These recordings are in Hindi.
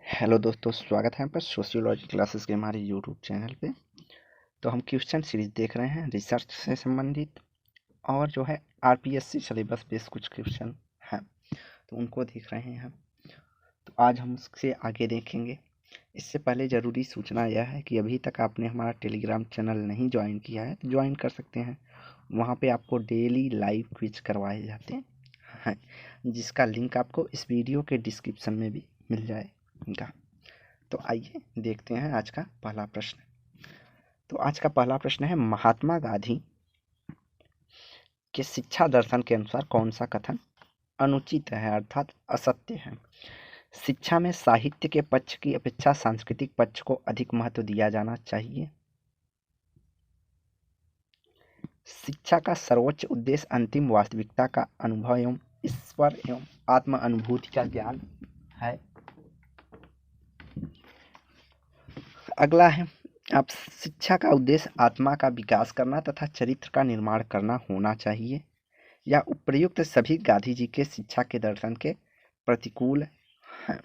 हेलो दोस्तों, स्वागत है आपका सोशियोलॉजी क्लासेस के हमारे यूट्यूब चैनल पे। तो हम क्वेश्चन सीरीज देख रहे हैं रिसर्च से संबंधित, और जो है आरपीएससी सिलेबस बेस्ड कुछ क्वेश्चन हैं तो उनको देख रहे हैं हम। तो आज हम उससे आगे देखेंगे। इससे पहले ज़रूरी सूचना यह है कि अभी तक आपने हमारा टेलीग्राम चैनल नहीं ज्वाइन किया है तो ज्वाइन कर सकते हैं। वहाँ पे आपको डेली लाइव क्विज करवाए जाते हैं, जिसका लिंक आपको इस वीडियो के डिस्क्रिप्शन में भी मिल जाएगा। तो आइए देखते हैं आज का पहला प्रश्न। तो आज का पहला प्रश्न है, महात्मा गांधी के शिक्षा दर्शन के अनुसार कौन सा कथन अनुचित है अर्थात असत्य है। शिक्षा में साहित्य के पक्ष की अपेक्षा सांस्कृतिक पक्ष को अधिक महत्व दिया जाना चाहिए। शिक्षा का सर्वोच्च उद्देश्य अंतिम वास्तविकता का अनुभव एवं ईश्वर एवं आत्म अनुभूति का ज्ञान है। अगला है, आप शिक्षा का उद्देश्य आत्मा का विकास करना तथा चरित्र का निर्माण करना होना चाहिए या उपर्युक्त सभी गांधी जी के शिक्षा के दर्शन के प्रतिकूल हैं।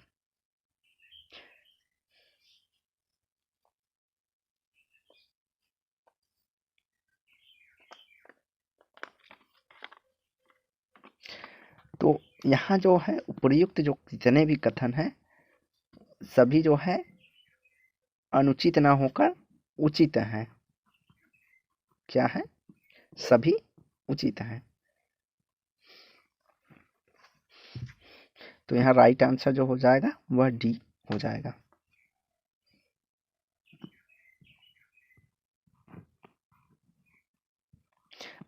तो यहाँ जो है उपर्युक्त जो जितने भी कथन हैं सभी जो है अनुचित न होकर उचित हैं। क्या है? सभी उचित हैं। तो यहाँ राइट आंसर जो हो जाएगा वह डी हो जाएगा।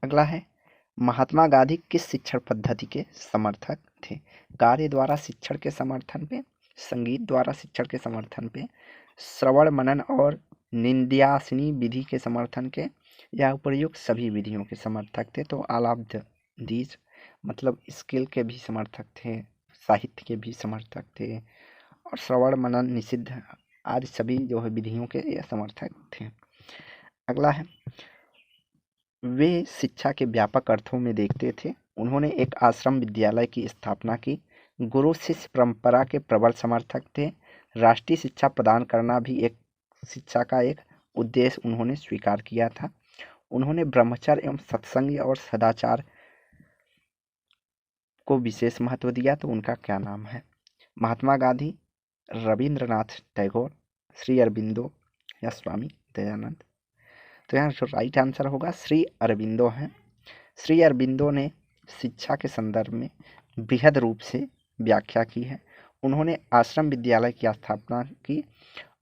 अगला है, महात्मा गांधी किस शिक्षण पद्धति के समर्थक थे? कार्य द्वारा शिक्षण के समर्थन पे, संगीत द्वारा शिक्षण के समर्थन पे, श्रवण मनन और निंद्यासनी विधि के समर्थन के, या उपर्युक्त सभी विधियों के समर्थक थे? तो ऑल ऑफ दीज, मतलब स्किल के भी समर्थक थे, साहित्य के भी समर्थक थे, और श्रवण मनन निषिद्ध आदि सभी जो है विधियों के ये समर्थक थे। अगला है, वे शिक्षा के व्यापक अर्थों में देखते थे। उन्होंने एक आश्रम विद्यालय की स्थापना की। गुरु शिष्य परंपरा के प्रबल समर्थक थे। राष्ट्रीय शिक्षा प्रदान करना भी एक शिक्षा का एक उद्देश्य उन्होंने स्वीकार किया था। उन्होंने ब्रह्मचर्य एवं सत्संग और सदाचार को विशेष महत्व दिया। तो उनका क्या नाम है? महात्मा गांधी, रविंद्रनाथ टैगोर, श्री अरबिंदो या स्वामी दयानंद? तो यहाँ जो राइट आंसर होगा श्री अरबिंदो है। श्री अरबिंदो ने शिक्षा के संदर्भ में बृहद रूप से व्याख्या की है। उन्होंने आश्रम विद्यालय की स्थापना की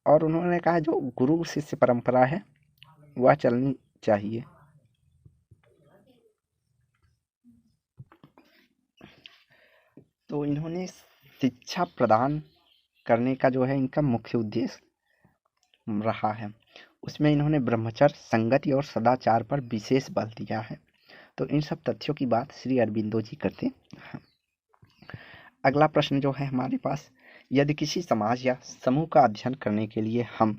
और उन्होंने कहा जो गुरु शिष्य परंपरा है वह चलनी चाहिए। तो इन्होंने शिक्षा प्रदान करने का जो है इनका मुख्य उद्देश्य रहा है। उसमें इन्होंने ब्रह्मचर्य, संगति और सदाचार पर विशेष बल दिया है। तो इन सब तथ्यों की बात श्री अरबिंदो जी करते हैं। अगला प्रश्न जो है हमारे पास, यदि किसी समाज या समूह का अध्ययन करने के लिए हम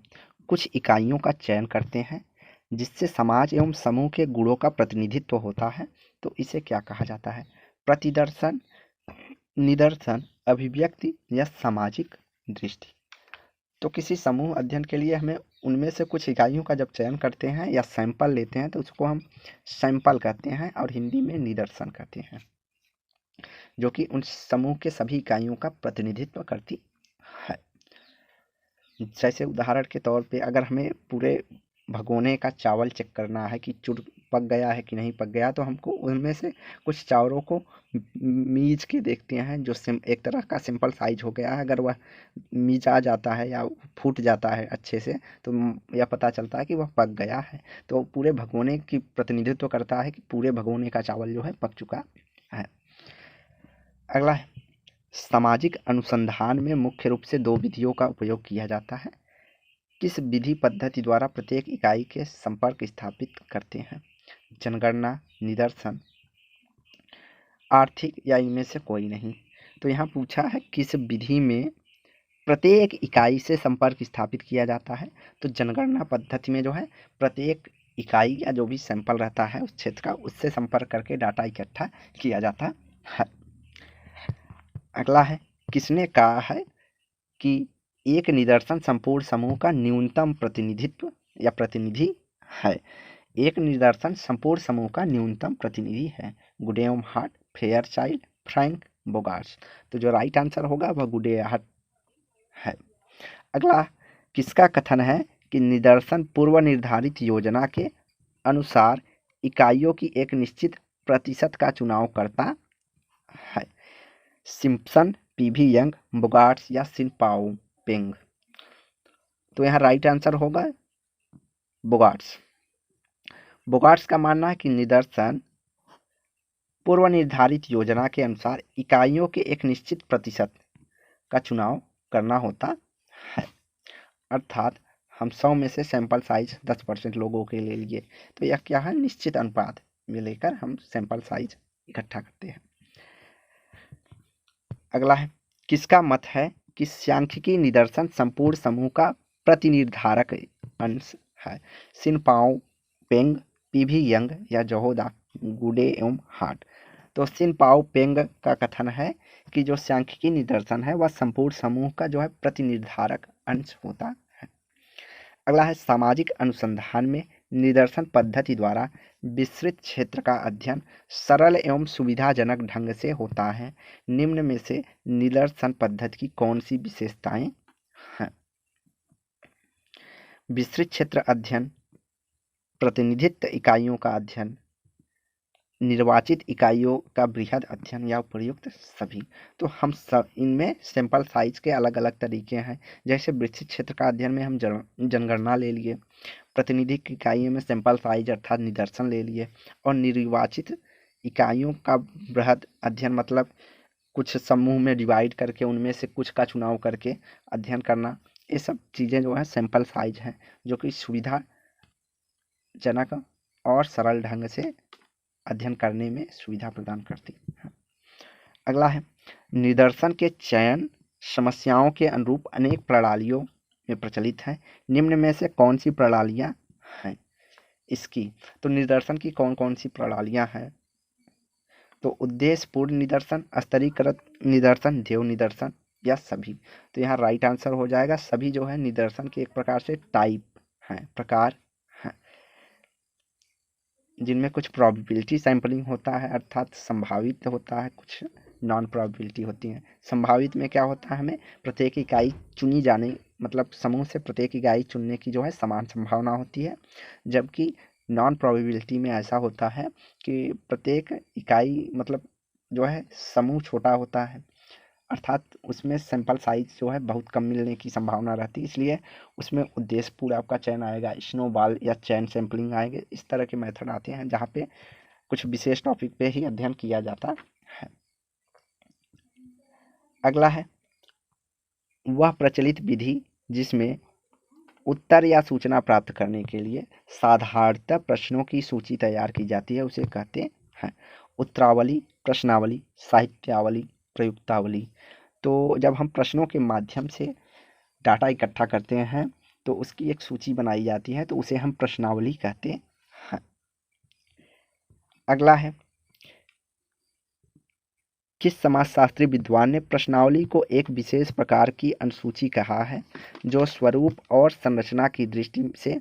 कुछ इकाइयों का चयन करते हैं जिससे समाज एवं समूह के गुणों का प्रतिनिधित्व होता है तो इसे क्या कहा जाता है? प्रतिदर्शन, निदर्शन, अभिव्यक्ति या सामाजिक दृष्टि? तो किसी समूह अध्ययन के लिए हमें उनमें से कुछ इकाइयों का जब चयन करते हैं या सैंपल लेते हैं तो उसको हम सैंपल कहते हैं और हिंदी में निदर्शन कहते हैं, जो कि उन समूह के सभी इकाइयों का प्रतिनिधित्व करती है। जैसे उदाहरण के तौर पे अगर हमें पूरे भगोने का चावल चेक करना है कि चुर पक गया है कि नहीं पक गया, तो हमको उनमें से कुछ चावलों को मीज के देखते हैं जो एक तरह का सिंपल साइज हो गया है। अगर वह मीजा जाता है या फूट जाता है अच्छे से तो यह पता चलता है कि वह पक गया है। तो पूरे भगोने की प्रतिनिधित्व करता है कि पूरे भगोने का चावल जो है पक चुका है। अगला है, सामाजिक अनुसंधान में मुख्य रूप से दो विधियों का उपयोग किया जाता है। किस विधि पद्धति द्वारा प्रत्येक इकाई के संपर्क स्थापित करते हैं? जनगणना, निदर्शन, आर्थिक या इनमें से कोई नहीं? तो यहाँ पूछा है किस विधि में प्रत्येक इकाई से संपर्क स्थापित किया जाता है। तो जनगणना पद्धति में जो है प्रत्येक इकाई या जो भी सैंपल रहता है उस क्षेत्र का उससे संपर्क करके डाटा इकट्ठा किया जाता है। अगला है, किसने कहा है कि एक निदर्शन संपूर्ण समूह का न्यूनतम प्रतिनिधित्व या प्रतिनिधि है। एक निदर्शन संपूर्ण समूह का न्यूनतम प्रतिनिधि है। गुडेम हार्ट, फेयरचाइल्ड, फ्रैंक, बोगार्ट्स। तो जो राइट आंसर होगा वह गुडेहार्ट है। अगला किसका कथन है कि निदर्शन पूर्व निर्धारित योजना के अनुसार इकाइयों की एक निश्चित प्रतिशत का चुनाव करता है? सिम्पसन, पीवी यंग, बोगार्ट्स या शिनपाओपेंग। तो यहाँ राइट आंसर होगा बोगार्ट्स। बोगार्ट्स का मानना है कि निदर्शन पूर्व निर्धारित योजना के अनुसार इकाइयों के एक निश्चित प्रतिशत का चुनाव करना होता है। अर्थात हम 100 में से सैंपल साइज 10% लोगों के ले लिए, तो यह क्या है, निश्चित अनुपात में लेकर हम सैंपल साइज इकट्ठा करते हैं। अगला है किसका मत है कि सांख्यिकी निदर्शन संपूर्ण समूह का प्रतिनिर्धारक अंश है? शिनपाओपेंग, पीवी यंग या जोहोदा, गुडे एवं हार्ट। तो शिनपाओपेंग का कथन है कि जो सांख्यिकी निदर्शन है वह संपूर्ण समूह का जो है प्रतिनिर्धारक अंश होता है। अगला है सामाजिक अनुसंधान में निदर्शन पद्धति द्वारा विस्तृत क्षेत्र का अध्ययन सरल एवं सुविधाजनक ढंग से होता है। निम्न में से निदर्शन पद्धति की कौन सी विशेषताएं हैं? विस्तृत क्षेत्र अध्ययन, प्रतिनिधित्व इकाइयों का अध्ययन, निर्वाचित इकाइयों का बृहद अध्ययन या उपयुक्त सभी। तो हम सब इनमें सैंपल साइज के अलग अलग तरीके हैं। जैसे विस्तृत क्षेत्र का अध्ययन में हम जनगणना ले लिए, प्रतिनिधित्व इकाइयों में सैंपल साइज अर्थात निदर्शन ले लिए, और निर्वाचित इकाइयों का बृहद अध्ययन मतलब कुछ समूह में डिवाइड करके उनमें से कुछ का चुनाव करके अध्ययन करना। ये सब चीज़ें जो है सैंपल साइज हैं जो कि सुविधाजनक और सरल ढंग से अध्ययन करने में सुविधा प्रदान करती है। अगला है निदर्शन के चयन समस्याओं के अनुरूप अनेक प्रणालियों में प्रचलित है। निम्न में से कौन सी प्रणालियां हैं इसकी? तो निदर्शन की कौन कौन सी प्रणालियां हैं? तो उद्देश्यपूर्ण निदर्शन, स्तरीकृत निदर्शन, ध्येय निदर्शन या सभी। तो यहाँ राइट आंसर हो जाएगा सभी। जो है निदर्शन के एक प्रकार से टाइप हैं, प्रकार हैं, जिनमें कुछ प्रोबेबिलिटी सैंपलिंग होता है अर्थात संभावित होता है, कुछ नॉन प्रोबेबिलिटी होती हैं। संभावित में क्या होता है, हमें प्रत्येक इकाई चुनी जाने मतलब समूह से प्रत्येक इकाई चुनने की जो है समान संभावना होती है। जबकि नॉन प्रोबेबिलिटी में ऐसा होता है कि प्रत्येक इकाई मतलब जो है समूह छोटा होता है, अर्थात उसमें सैंपल साइज जो है बहुत कम मिलने की संभावना रहती है। इसलिए उसमें उद्देश्यपूर्ण आपका चयन आएगा, स्नोबॉल या चैन सैंपलिंग आएंगे। इस तरह के मेथड आते हैं जहाँ पे कुछ विशेष टॉपिक पे ही अध्ययन किया जाता है। अगला है वह प्रचलित विधि जिसमें उत्तर या सूचना प्राप्त करने के लिए साधारणतः प्रश्नों की सूची तैयार की जाती है, उसे कहते हैं उत्तरावली, प्रश्नावली, साहित्यावली, प्रयुक्तावली। तो जब हम प्रश्नों के माध्यम से डाटा इकट्ठा करते हैं तो उसकी एक सूची बनाई जाती है, तो उसे हम प्रश्नावली कहते हैं। अगला है किस समाजशास्त्री विद्वान ने प्रश्नावली को एक विशेष प्रकार की अनुसूची कहा है जो स्वरूप और संरचना की दृष्टि से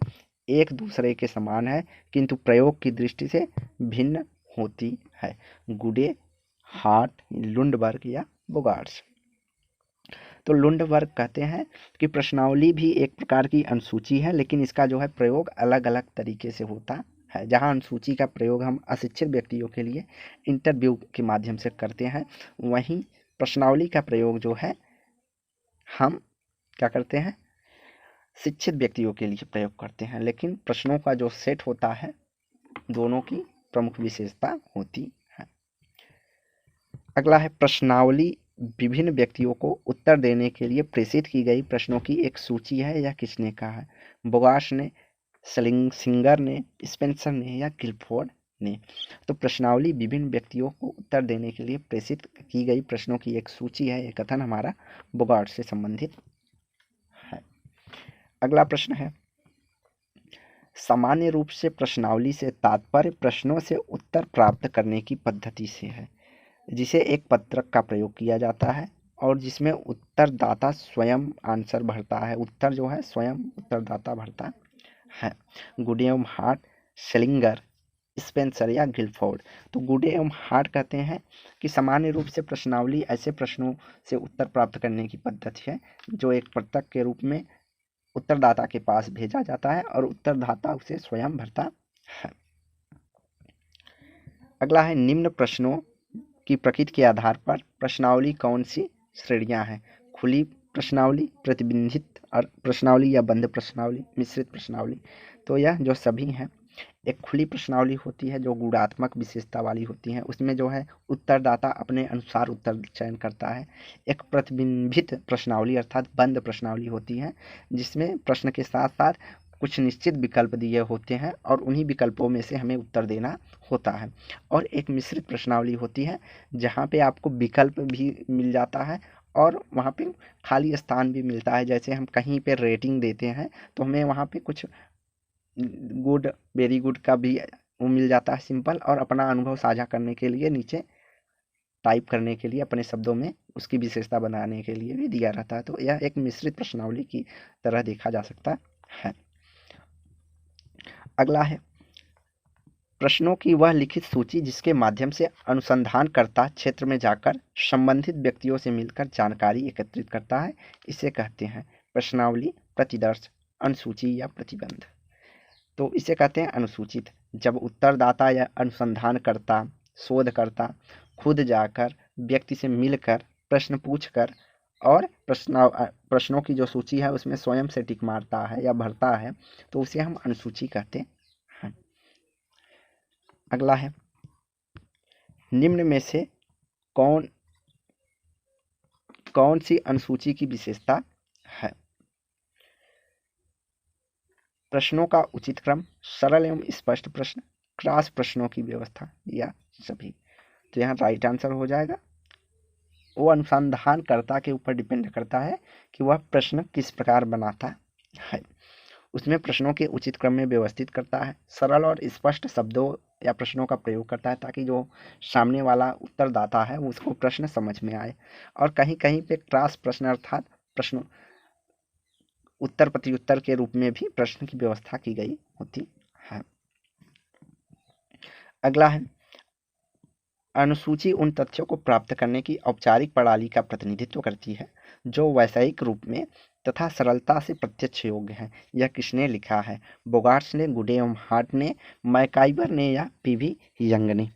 एक दूसरे के समान है किंतु प्रयोग की दृष्टि से भिन्न होती है? गुडे, हार्ट, लुंडबर्ग या बोगार्ट्स। तो लुंडबर्ग कहते हैं कि प्रश्नावली भी एक प्रकार की अनुसूची है, लेकिन इसका जो है प्रयोग अलग अलग तरीके से होता है। जहाँ अनुसूची का प्रयोग हम अशिक्षित व्यक्तियों के लिए इंटरव्यू के माध्यम से करते हैं, वहीं प्रश्नावली का प्रयोग जो है हम क्या करते हैं, शिक्षित व्यक्तियों के लिए प्रयोग करते हैं। लेकिन प्रश्नों का जो सेट होता है दोनों की प्रमुख विशेषता होती है। अगला है प्रश्नावली विभिन्न व्यक्तियों को उत्तर देने के लिए प्रेषित की गई प्रश्नों की एक सूची है, यह किसने कहा है? बोगार्ट्स ने, सिंगर ने, स्पेंसर ने या गिलफोर्ड ने? तो प्रश्नावली विभिन्न व्यक्तियों को उत्तर देने के लिए प्रेषित की गई प्रश्नों की एक सूची है, यह कथन हमारा बोगार्ट्स से संबंधित है। अगला प्रश्न है सामान्य रूप से प्रश्नावली से तात्पर्य प्रश्नों से उत्तर प्राप्त करने की पद्धति से है जिसे एक पत्रक का प्रयोग किया जाता है और जिसमें उत्तरदाता स्वयं आंसर भरता है। उत्तर जो है स्वयं उत्तरदाता भरता है। गुड एवं हार्ट, सेलिंगर, स्पेंसर या गिलफोर्ड। तो गुड एवं हार्ट कहते हैं कि सामान्य रूप से प्रश्नावली ऐसे प्रश्नों से उत्तर प्राप्त करने की पद्धति है जो एक पत्रक के रूप में उत्तरदाता के पास भेजा जाता है और उत्तरदाता उसे स्वयं भरता है। अगला है निम्न प्रश्नों की प्रकृति के आधार पर प्रश्नावली कौन सी श्रेणियां हैं। खुली प्रश्नावली, प्रतिबंधित प्रश्नावली या बंद प्रश्नावली, मिश्रित प्रश्नावली। तो यह जो सभी हैं, एक खुली प्रश्नावली होती है जो गुणात्मक विशेषता वाली होती है, उसमें जो है उत्तरदाता अपने अनुसार उत्तर चयन करता है। एक प्रतिबिंबित प्रश्नावली अर्थात बंद प्रश्नावली होती है जिसमें प्रश्न के साथ साथ कुछ निश्चित विकल्प दिए होते हैं और उन्हीं विकल्पों में से हमें उत्तर देना होता है। और एक मिश्रित प्रश्नावली होती है जहाँ पे आपको विकल्प भी मिल जाता है और वहाँ पे खाली स्थान भी मिलता है। जैसे हम कहीं पे रेटिंग देते हैं तो हमें वहाँ पे कुछ गुड, वेरी गुड का भी वो मिल जाता है सिंपल, और अपना अनुभव साझा करने के लिए नीचे टाइप करने के लिए अपने शब्दों में उसकी विशेषता बनाने के लिए भी दिया रहता है। तो यह एक मिश्रित प्रश्नावली की तरह देखा जा सकता है। अगला है प्रश्नों की वह लिखित सूची जिसके माध्यम से अनुसंधानकर्ता क्षेत्र में जाकर संबंधित व्यक्तियों से मिलकर जानकारी एकत्रित करता है, इसे कहते हैं प्रश्नावली, प्रतिदर्श, अनुसूची या प्रतिबंध। तो इसे कहते हैं अनुसूचित। जब उत्तरदाता या अनुसंधानकर्ता, शोधकर्ता खुद जाकर व्यक्ति से मिलकर प्रश्न पूछकर और प्रश्नों की जो सूची है उसमें स्वयं से टिक मारता है या भरता है तो उसे हम अनुसूची कहते हैं। अगला है निम्न में से कौन सी अनुसूची की विशेषता है। प्रश्नों का उचित क्रम, सरल एवं स्पष्ट प्रश्न, क्रॉस प्रश्नों की व्यवस्था या सभी। तो यहाँ राइट आंसर हो जाएगा। वो अनुसंधानकर्ता के ऊपर डिपेंड करता है कि वह प्रश्न किस प्रकार बनाता है। उसमें प्रश्नों के उचित क्रम में व्यवस्थित करता है, सरल और स्पष्ट शब्दों या प्रश्नों का प्रयोग करता है ताकि जो सामने वाला उत्तरदाता है उसको प्रश्न समझ में आए। और कहीं कहीं पे क्रॉस प्रश्न अर्थात प्रश्न उत्तर प्रत्युत्तर के रूप में भी प्रश्न की व्यवस्था की गई होती है। अगला है अनुसूची उन तथ्यों को प्राप्त करने की औपचारिक प्रणाली का प्रतिनिधित्व करती है जो वैषयिक रूप में तथा सरलता से प्रत्यक्ष योग्य है। यह किसने लिखा है, बोगार्ट्स ने, गुडे एवं हार्ट ने, मैकाइवर ने या पीवी यंग ने।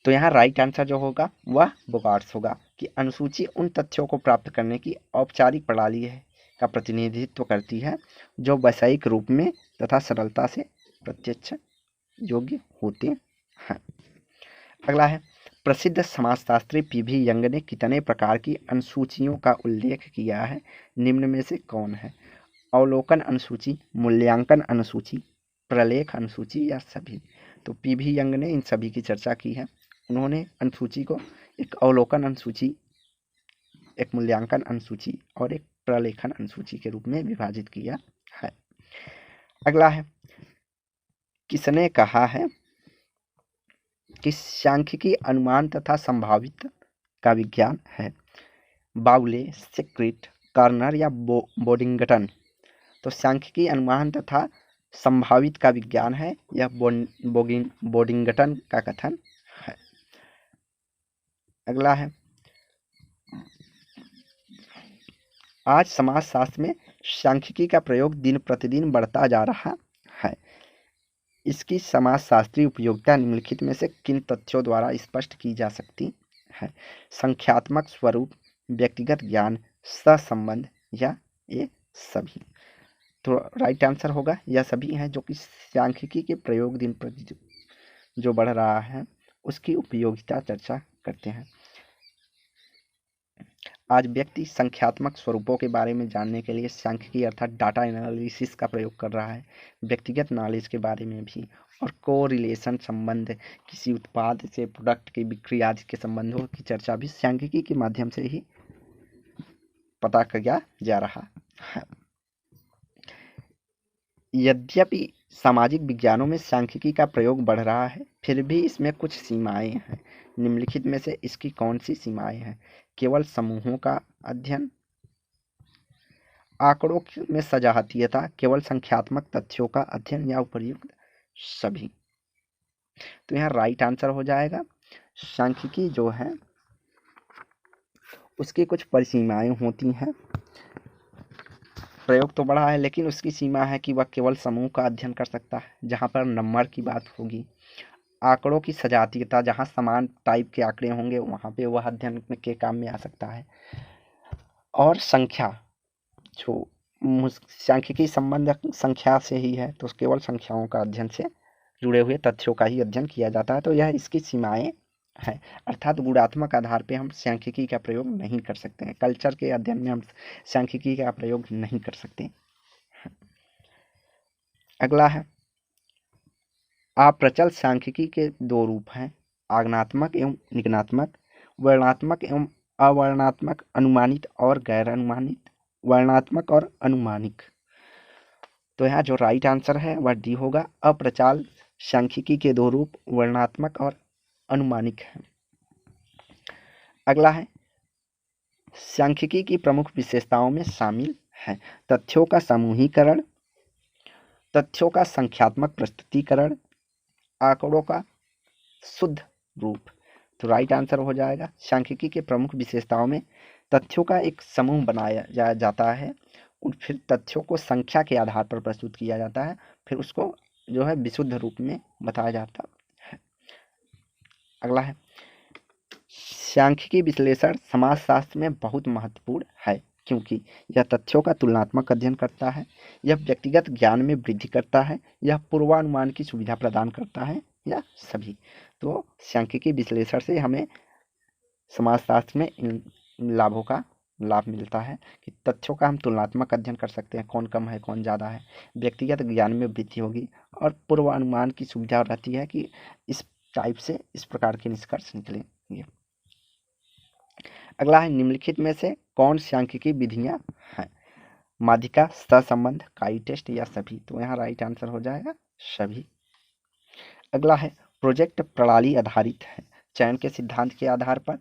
तो यहाँ राइट आंसर जो होगा वह बोगार्ट्स होगा कि अनुसूची उन तथ्यों को प्राप्त करने की औपचारिक प्रणाली है का प्रतिनिधित्व करती है जो वैषयिक रूप में तथा सरलता से प्रत्यक्ष योग्य होते हैं। अगला है प्रसिद्ध समाजशास्त्री पीवी यंग ने कितने प्रकार की अनुसूचियों का उल्लेख किया है, निम्न में से कौन है। अवलोकन अनुसूची, मूल्यांकन अनुसूची, प्रलेख अनुसूची या सभी। तो पीवी यंग ने इन सभी की चर्चा की है। उन्होंने अनुसूची को एक अवलोकन अनुसूची, एक मूल्यांकन अनुसूची और एक प्रलेखन अनुसूची के रूप में विभाजित किया है। अगला है किसने कहा है कि सांख्यिकी अनुमान तथा संभावित का विज्ञान है। बाउले, सेक्रेट, कार्नर या बोडिंगटन। तो सांख्यिकी अनुमान तथा संभावित का विज्ञान है, यह बोडिंगटन का कथन है। अगला है आज समाजशास्त्र में सांख्यिकी का प्रयोग दिन प्रतिदिन बढ़ता जा रहा है। इसकी समाजशास्त्रीय उपयोगिता निम्नलिखित में से किन तथ्यों द्वारा स्पष्ट की जा सकती है। संख्यात्मक स्वरूप, व्यक्तिगत ज्ञान, सहसंबंध या ये सभी। तो राइट आंसर होगा यह सभी हैं जो कि सांख्यिकी के प्रयोग दिन प्रतिदिन जो बढ़ रहा है उसकी उपयोगिता चर्चा करते हैं। आज व्यक्ति संख्यात्मक स्वरूपों के बारे में जानने के लिए सांख्यिकी अर्थात डाटा एनालिसिस का प्रयोग कर रहा है। व्यक्तिगत नॉलेज के बारे में भी और कोरिलेशन संबंध, किसी उत्पाद से प्रोडक्ट की बिक्री आदि के संबंधों की चर्चा भी सांख्यिकी के माध्यम से ही पता किया जा रहा है। यद्यपि सामाजिक विज्ञानों में सांख्यिकी का प्रयोग बढ़ रहा है फिर भी इसमें कुछ सीमाएं हैं। निम्नलिखित में से इसकी कौन सी सीमाएं हैं? केवल समूहों का अध्ययन, आंकड़ों में सजातीयता, केवल संख्यात्मक तथ्यों का अध्ययन या उपर्युक्त सभी। तो यहाँ राइट आंसर हो जाएगा सांख्यिकी जो है उसकी कुछ परिसीमाएं होती हैं। प्रयोग तो बड़ा है लेकिन उसकी सीमा है कि वह केवल समूह का अध्ययन कर सकता है, जहाँ पर नंबर की बात होगी। आंकड़ों की सजातीयता, जहाँ समान टाइप के आंकड़े होंगे वहाँ पे वह अध्ययन के काम में आ सकता है। और संख्या, जो सांख्यिकी संबंध संख्या से ही है, तो केवल संख्याओं का अध्ययन से जुड़े हुए तथ्यों का ही अध्ययन किया जाता है। तो यह इसकी सीमाएं है, अर्थात गुणात्मक आधार पे हम सांख्यिकी का प्रयोग नहीं कर सकते हैं। कल्चर के अध्ययन में हम सांख्यिकी का प्रयोग नहीं कर सकते। अगला है अप्रचल सांख्यिकी के दो रूप हैं, आगमनात्मक एवं निगमनात्मक, वर्णनात्मक एवं अवर्णनात्मक, अनुमानित और गैर अनुमानित, वर्णनात्मक और अनुमानिक। तो यहाँ जो राइट आंसर है वह डी होगा। अप्रचल सांख्यिकी के दो रूप वर्णनात्मक और अनुमानिक है। अगला है सांख्यिकी की प्रमुख विशेषताओं में शामिल है तथ्यों का समूहीकरण, तथ्यों का संख्यात्मक प्रस्तुतिकरण, आंकड़ों का शुद्ध रूप। तो राइट आंसर हो जाएगा सांख्यिकी के प्रमुख विशेषताओं में तथ्यों का एक समूह बनाया जाता है और फिर तथ्यों को संख्या के आधार पर प्रस्तुत किया जाता है, फिर उसको जो है विशुद्ध रूप में बताया जाता है। अगला है सांख्यिकी विश्लेषण समाजशास्त्र में बहुत महत्वपूर्ण है क्योंकि यह तथ्यों का तुलनात्मक अध्ययन करता है, यह व्यक्तिगत ज्ञान में वृद्धि करता है, यह पूर्वानुमान की सुविधा प्रदान करता है, या सभी। तो सांख्यिकी विश्लेषण से हमें समाजशास्त्र में इन लाभों का लाभ मिलता है कि तथ्यों का हम तुलनात्मक अध्ययन कर सकते हैं, कौन कम है कौन ज़्यादा है, व्यक्तिगत ज्ञान में वृद्धि होगी और पूर्वानुमान की सुविधा रहती है कि इस टाइप से इस प्रकार के निष्कर्ष निकलेंगे। अगला है निम्नलिखित में से कौन सांख्यिकी विधियां हैं? माध्यिका, सहसंबंध, काई टेस्ट या सभी। तो यहाँ राइट आंसर हो जाएगा सभी। अगला है प्रोजेक्ट प्रणाली आधारित है, चयन के सिद्धांत के आधार पर,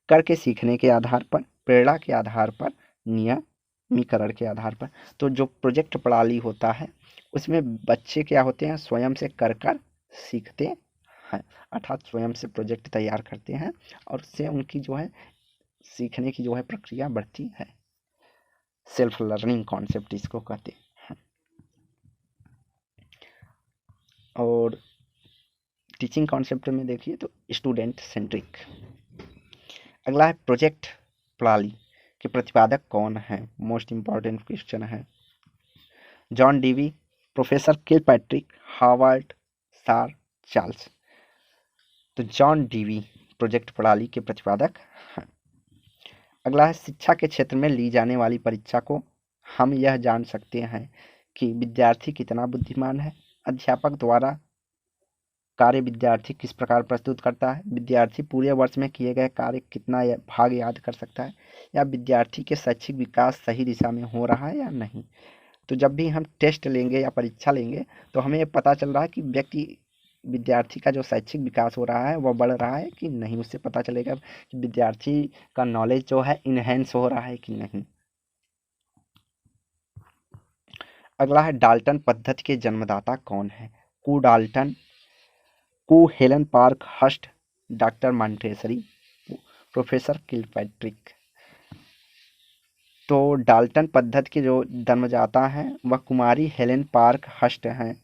करके सीखने के आधार पर, प्रेरणा के आधार पर, नियमीकरण के आधार पर। तो जो प्रोजेक्ट प्रणाली होता है उसमें बच्चे क्या होते हैं, स्वयं से कर कर सीखते हैं, अर्थात स्वयं से प्रोजेक्ट तैयार करते हैं और उससे उनकी जो है सीखने की जो है प्रक्रिया बढ़ती है। सेल्फ लर्निंग कॉन्सेप्ट इसको कहते हैं। और टीचिंग कॉन्सेप्ट में देखिए तो स्टूडेंट सेंट्रिक। अगला है प्रोजेक्ट प्रणाली के प्रतिपादक कौन है? मोस्ट इंपॉर्टेंट क्वेश्चन है। John Dewey, professor Kilpatrick, Harvard, सार चार्ल्स। तो जॉन डीवी प्रोजेक्ट प्रणाली के प्रतिपादक हैं। अगला है शिक्षा के क्षेत्र में ली जाने वाली परीक्षा को हम यह जान सकते हैं कि विद्यार्थी कितना बुद्धिमान है, अध्यापक द्वारा कार्य विद्यार्थी किस प्रकार प्रस्तुत करता है, विद्यार्थी पूरे वर्ष में किए गए कार्य कितना भाग याद कर सकता है, या विद्यार्थी के शैक्षिक विकास सही दिशा में हो रहा है या नहीं। तो जब भी हम टेस्ट लेंगे या परीक्षा लेंगे तो हमें ये पता चल रहा है कि विद्यार्थी का जो शैक्षिक विकास हो रहा है वह बढ़ रहा है कि नहीं। उससे पता चलेगा कि विद्यार्थी का नॉलेज जो है इनहेंस हो रहा है कि नहीं। अगला है डाल्टन पद्धति के जन्मदाता कौन है? कू डाल्टन, कू Helen park हस्ट, doctor Montessori, professor Kilpatrick. तो डाल्टन पद्धति के जो जन्मदाता हैं वह कुमारी हेलेन पार्क हस्ट हैं,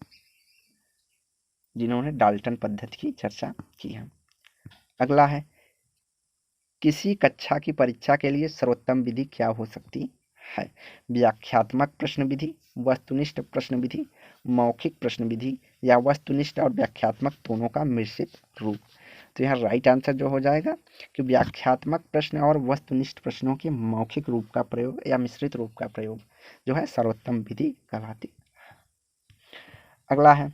जिन्होंने डाल्टन पद्धति की चर्चा की है। अगला है किसी कक्षा की परीक्षा के लिए सर्वोत्तम विधि क्या हो सकती है? व्याख्यात्मक प्रश्न विधि, वस्तुनिष्ठ प्रश्न विधि, मौखिक प्रश्न विधि, या वस्तुनिष्ठ और व्याख्यात्मक दोनों का मिश्रित रूप। तो यहाँ राइट आंसर जो हो जाएगा कि व्याख्यात्मक प्रश्न और वस्तुनिष्ठ प्रश्नों के मौखिक रूप का प्रयोग या मिश्रित रूप का प्रयोग जो है सर्वोत्तम विधि कहलाती है। अगला है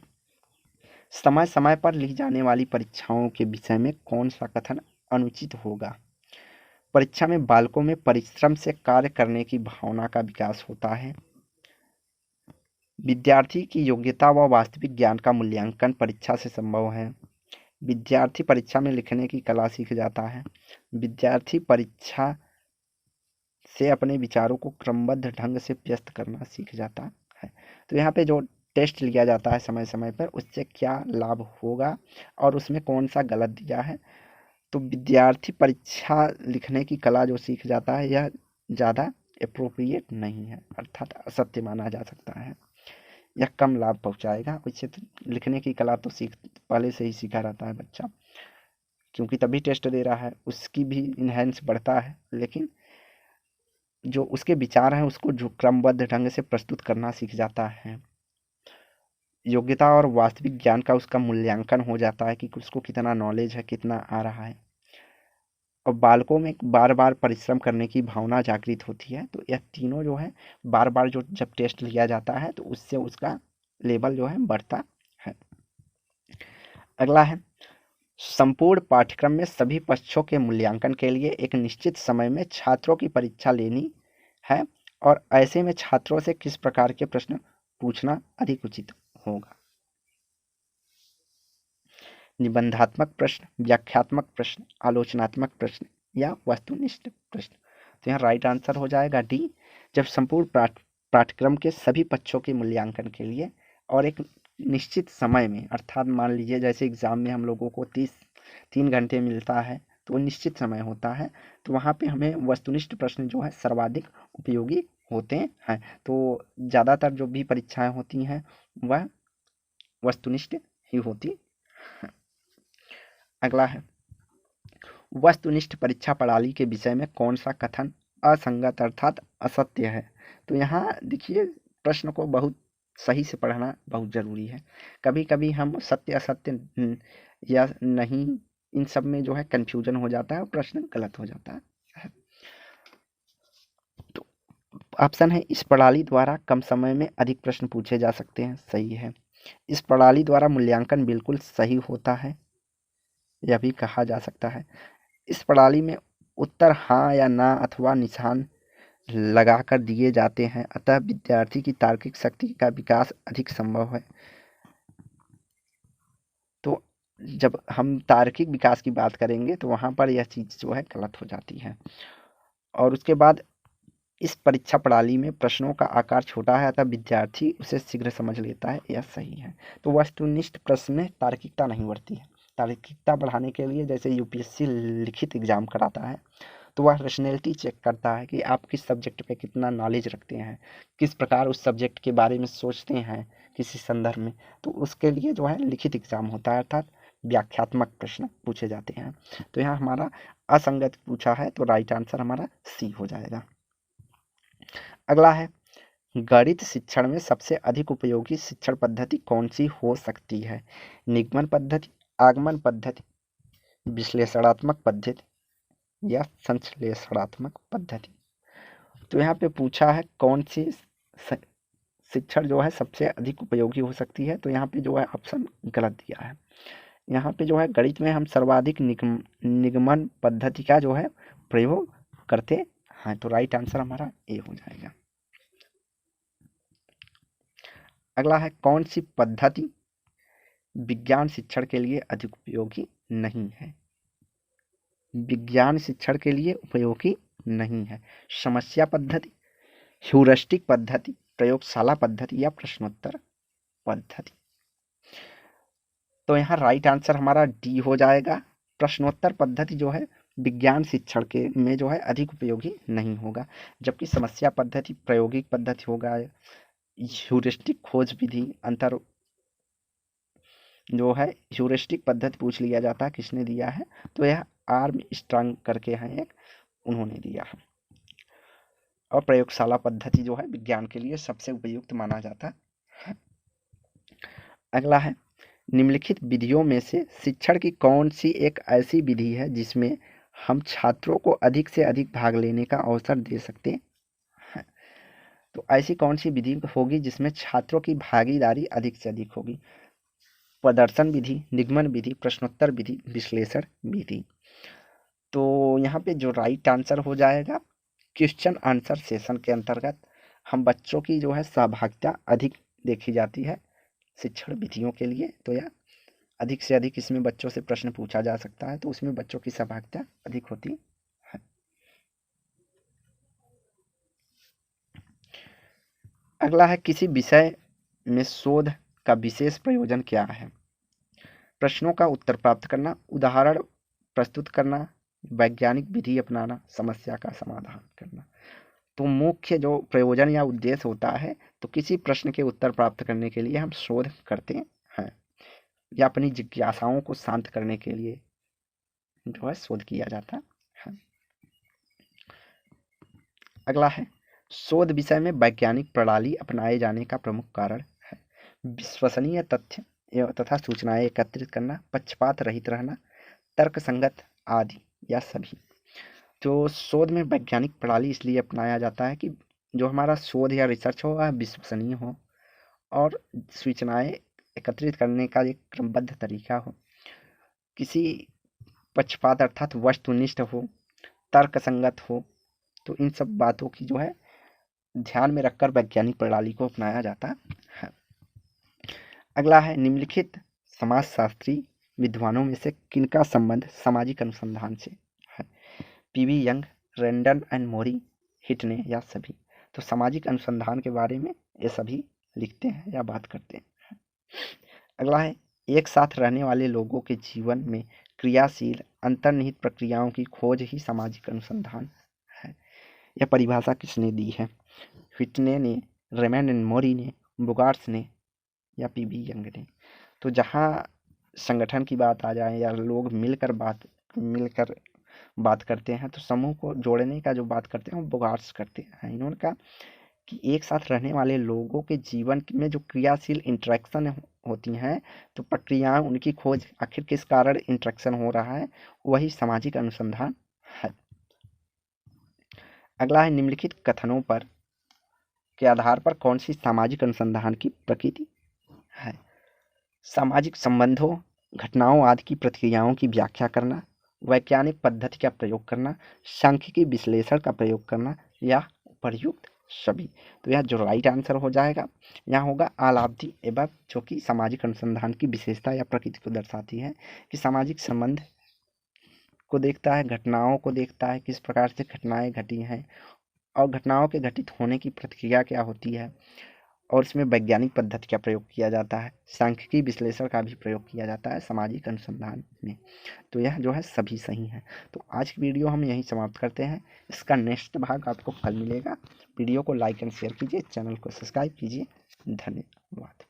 समय समय पर ली जाने वाली परीक्षाओं के विषय में कौन सा कथन अनुचित होगा? परीक्षा में बालकों में परिश्रम से कार्य करने की भावना का विकास होता है, विद्यार्थी की योग्यता व वास्तविक ज्ञान का मूल्यांकन परीक्षा से संभव है, विद्यार्थी परीक्षा में लिखने की कला सीख जाता है। विद्यार्थी परीक्षा से अपने विचारों को क्रमबद्ध ढंग से व्यक्त करना सीख जाता है। तो यहाँ पे जो टेस्ट लिया जाता है समय समय पर, उससे क्या लाभ होगा और उसमें कौन सा गलत दिया है। तो विद्यार्थी परीक्षा लिखने की कला जो सीख जाता है, यह ज़्यादा अप्रोप्रिएट नहीं है, अर्थात असत्य माना जा सकता है। यह कम लाभ पहुंचाएगा। इससे तो लिखने की कला तो पहले से ही सीखा रहता है बच्चा, क्योंकि तभी टेस्ट दे रहा है, उसकी भी इन्हेंस बढ़ता है। लेकिन जो उसके विचार हैं उसको जो क्रमबद्ध ढंग से प्रस्तुत करना सीख जाता है। योग्यता और वास्तविक ज्ञान का उसका मूल्यांकन हो जाता है कि उसको कितना नॉलेज है, कितना आ रहा है। और बालकों में बार बार परिश्रम करने की भावना जागृत होती है। तो यह तीनों जो है बार बार जो जब टेस्ट लिया जाता है तो उससे उसका लेवल जो है बढ़ता है। अगला है, संपूर्ण पाठ्यक्रम में सभी पक्षों के मूल्यांकन के लिए एक निश्चित समय में छात्रों की परीक्षा लेनी है, और ऐसे में छात्रों से किस प्रकार के प्रश्न पूछना अधिक उचित होगा। निबंधात्मक प्रश्न, व्याख्यात्मक प्रश्न, आलोचनात्मक प्रश्न या वस्तुनिष्ठ प्रश्न। तो यहाँ राइट आंसर हो जाएगा डी। जब संपूर्ण पाठ्यक्रम के सभी पक्षों के मूल्यांकन के लिए और एक निश्चित समय में, अर्थात मान लीजिए जैसे एग्जाम में हम लोगों को 3 घंटे मिलता है, तो निश्चित समय होता है, तो वहाँ पे हमें वस्तुनिष्ठ प्रश्न जो है सर्वाधिक उपयोगी होते हैं। तो ज़्यादातर जो भी परीक्षाएं होती हैं वह वस्तुनिष्ठ ही होती। अगला है, वस्तुनिष्ठ परीक्षा प्रणाली के विषय में कौन सा कथन असंगत अर्थात असत्य है। तो यहाँ देखिए, प्रश्न को बहुत सही से पढ़ना बहुत ज़रूरी है। कभी कभी हम सत्य असत्य या नहीं, इन सब में जो है कंफ्यूजन हो जाता है और प्रश्न गलत हो जाता है। तो ऑप्शन है, इस प्रणाली द्वारा कम समय में अधिक प्रश्न पूछे जा सकते हैं, सही है। इस प्रणाली द्वारा मूल्यांकन बिल्कुल सही होता है, यह भी कहा जा सकता है। इस प्रणाली में उत्तर हाँ या ना अथवा निशान लगाकर दिए जाते हैं, अतः विद्यार्थी की तार्किक शक्ति का विकास अधिक संभव है। तो जब हम तार्किक विकास की बात करेंगे तो वहाँ पर यह चीज़ जो है गलत हो जाती है। और उसके बाद, इस परीक्षा प्रणाली में प्रश्नों का आकार छोटा है, अतः विद्यार्थी उसे शीघ्र समझ लेता है, यह सही है। तो वस्तुनिष्ठ प्रश्न में तार्किकता नहीं बढ़ती है। तार्किकता बढ़ाने के लिए जैसे यूपीएससी लिखित एग्जाम कराता है, तो वह रेशनैलिटी चेक करता है कि आप किस सब्जेक्ट पे कितना नॉलेज रखते हैं, किस प्रकार उस सब्जेक्ट के बारे में सोचते हैं किसी संदर्भ में। तो उसके लिए जो है लिखित एग्जाम होता है, अर्थात व्याख्यात्मक प्रश्न पूछे जाते हैं। तो यहाँ हमारा असंगत पूछा है, तो राइट आंसर हमारा सी हो जाएगा। अगला है, गणित शिक्षण में सबसे अधिक उपयोगी शिक्षण पद्धति कौन सी हो सकती है। निगमन पद्धति, आगमन पद्धति, विश्लेषणात्मक पद्धति या संश्लेषणात्मक पद्धति। तो यहाँ पे पूछा है कौन सी शिक्षण जो है सबसे अधिक उपयोगी हो सकती है। तो यहाँ पे जो है ऑप्शन गलत दिया है। यहाँ पे जो है गणित में हम सर्वाधिक निगमन पद्धति का जो है प्रयोग करते हैं। तो राइट आंसर हमारा ए हो जाएगा। अगला है, कौन सी पद्धति विज्ञान शिक्षण के लिए अधिक उपयोगी नहीं है। विज्ञान शिक्षण के लिए उपयोगी नहीं है। समस्या पद्धति, ह्यूरिस्टिक पद्धति, प्रयोगशाला पद्धति या प्रश्नोत्तर पद्धति। तो यहाँ राइट आंसर हमारा डी हो जाएगा। प्रश्नोत्तर पद्धति जो है विज्ञान शिक्षण के में जो है अधिक उपयोगी नहीं होगा, जबकि समस्या पद्धति प्रायोगिक पद्धति होगा। ह्यूरिस्टिक खोज विधि अंतर जो है ह्यूरिस्टिक पद्धति पूछ लिया जाता है किसने दिया है, तो यह आर्मस्ट्रांग करके हैं एक, उन्होंने दिया है। और प्रयोगशाला पद्धति जो है विज्ञान के लिए सबसे उपयुक्त माना जाता है। अगला है, निम्नलिखित विधियों में से शिक्षण की कौन सी एक ऐसी विधि है जिसमें हम छात्रों को अधिक से अधिक भाग लेने का अवसर दे सकते हैं। तो ऐसी कौन सी विधि होगी जिसमें छात्रों की भागीदारी अधिक से अधिक होगी। प्रदर्शन विधि, निगमन विधि, प्रश्नोत्तर विधि, विश्लेषण विधि। तो यहाँ पे जो राइट आंसर हो जाएगा, क्वेश्चन आंसर सेशन के अंतर्गत हम बच्चों की जो है सहभागिता अधिक देखी जाती है शिक्षण विधियों के लिए, तो यह अधिक से अधिक इसमें बच्चों से प्रश्न पूछा जा सकता है, तो उसमें बच्चों की सहभागिता अधिक होती है। अगला है, किसी विषय में शोध का विशेष प्रयोजन क्या है? प्रश्नों का उत्तर प्राप्त करना, उदाहरण प्रस्तुत करना, वैज्ञानिक विधि अपनाना, समस्या का समाधान करना। तो मुख्य जो प्रयोजन या उद्देश्य होता है, तो किसी प्रश्न के उत्तर प्राप्त करने के लिए हम शोध करते हैं, या अपनी जिज्ञासाओं को शांत करने के लिए जो है शोध किया जाता है। अगला है, शोध विषय में वैज्ञानिक प्रणाली अपनाए जाने का प्रमुख कारण है। विश्वसनीय तथ्य तथा सूचनाएं एकत्रित करना, पक्षपात रहित रहना, तर्क संगत आदि या सभी। तो शोध में वैज्ञानिक प्रणाली इसलिए अपनाया जाता है कि जो हमारा शोध या रिसर्च हो वह विश्वसनीय हो और सूचनाएं एकत्रित करने का एक क्रमबद्ध तरीका हो, किसी पक्षपात अर्थात वस्तुनिष्ठ हो, तर्क संगत हो। तो इन सब बातों की जो है ध्यान में रखकर वैज्ञानिक प्रणाली को अपनाया जाता है। अगला है, निम्नलिखित समाजशास्त्री विद्वानों में से किनका संबंध सामाजिक अनुसंधान से है? पीवी यंग, रेंडन एंड मोरी, हिटने या सभी। तो सामाजिक अनुसंधान के बारे में ये सभी लिखते हैं या बात करते हैं। अगला है, एक साथ रहने वाले लोगों के जीवन में क्रियाशील अंतर्निहित प्रक्रियाओं की खोज ही सामाजिक अनुसंधान है। यह परिभाषा किसने दी है? हिटने ने, रेमंड एंड मोरी ने, बुगार्स ने या पीवी यंग ने। तो जहाँ संगठन की बात आ जाए या लोग मिलकर बात करते हैं, तो समूह को जोड़ने का जो बात करते हैं वो बुगार्स करते हैं। इन्होंने कहा कि एक साथ रहने वाले लोगों के जीवन में जो क्रियाशील इंटरेक्शन होती हैं, तो प्रक्रियाएं, उनकी खोज, आखिर किस कारण इंटरेक्शन हो रहा है, वही सामाजिक अनुसंधान है। अगला है, निम्नलिखित कथनों पर के आधार पर कौन सी सामाजिक अनुसंधान की प्रकृति है? सामाजिक संबंधों, घटनाओं आदि की प्रतिक्रियाओं की व्याख्या करना, वैज्ञानिक पद्धति का प्रयोग करना, सांख्यिकी विश्लेषण का प्रयोग करना या उपर्युक्त सभी। तो यह जो राइट आंसर हो जाएगा, यहाँ होगा आलाब्धी एवं, जो कि सामाजिक अनुसंधान की विशेषता या प्रकृति को दर्शाती है कि सामाजिक संबंध को देखता है, घटनाओं को देखता है, किस प्रकार से घटनाएं घटी हैं और घटनाओं के घटित होने की प्रतिक्रिया क्या होती है, और इसमें वैज्ञानिक पद्धति का प्रयोग किया जाता है, सांख्यिकी विश्लेषण का भी प्रयोग किया जाता है सामाजिक अनुसंधान में। तो यह जो है सभी सही है। तो आज की वीडियो हम यहीं समाप्त करते हैं। इसका नेक्स्ट भाग आपको कल मिलेगा। वीडियो को लाइक एंड शेयर कीजिए, चैनल को सब्सक्राइब कीजिए। धन्यवाद।